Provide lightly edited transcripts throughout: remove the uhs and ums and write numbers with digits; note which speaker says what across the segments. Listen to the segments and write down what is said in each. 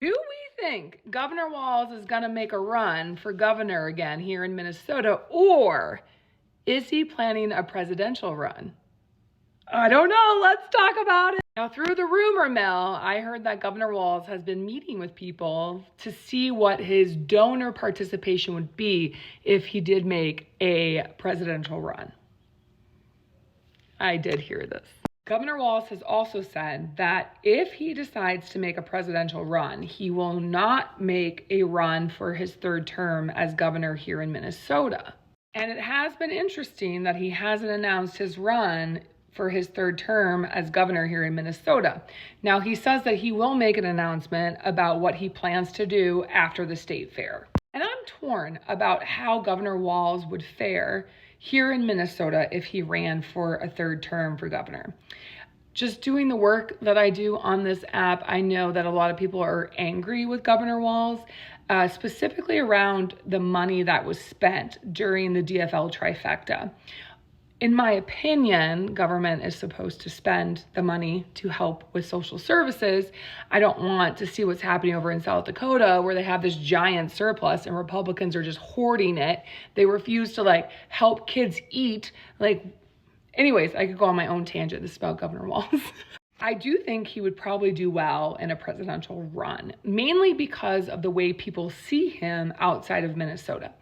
Speaker 1: Do we think Governor Walz is going to make a run for governor again here in Minnesota, or is he planning a presidential run? I don't know. Let's talk about it. Now, through the rumor mill, I heard that Governor Walz has been meeting with people to see what his donor participation would be if he did make a presidential run. I did hear this. Governor Walz has also said that if he decides to make a presidential run, he will not make a run for his third term as governor here in Minnesota. And it has been interesting that he hasn't announced his run for his third term as governor here in Minnesota. Now, he says that he will make an announcement about what he plans to do after the state fair. And I'm torn about how Governor Walz would fare here in Minnesota if he ran for a third term for governor. Just doing the work that I do on this app, I know that a lot of people are angry with Governor Walz, specifically around the money that was spent during the DFL trifecta. In my opinion, government is supposed to spend the money to help with social services. I don't want to see what's happening over in South Dakota where they have this giant surplus and Republicans are just hoarding it. They refuse to help kids eat. Anyways, I could go on my own tangent. This is about Governor Walz. I do think he would probably do well in a presidential run, mainly because of the way people see him outside of Minnesota.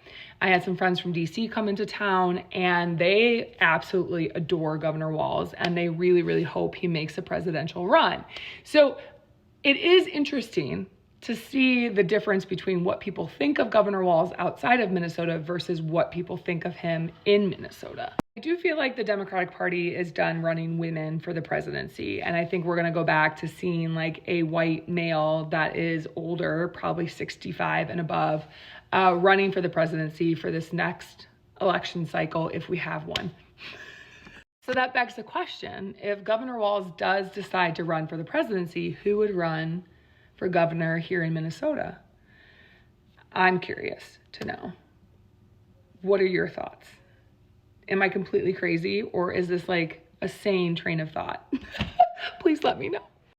Speaker 1: I had some friends from DC come into town and they absolutely adore Governor Walz and they really, really hope he makes a presidential run. So it is interesting to see the difference between what people think of Governor Walz outside of Minnesota versus what people think of him in Minnesota. I do feel like the Democratic Party is done running women for the presidency. And I think we're going to go back to seeing a white male that is older, probably 65 and above, running for the presidency for this next election cycle if we have one. So that begs the question, if Governor Walz does decide to run for the presidency, who would run for governor here in Minnesota? I'm curious to know. What are your thoughts? Am I completely crazy, or is this a sane train of thought? Please let me know.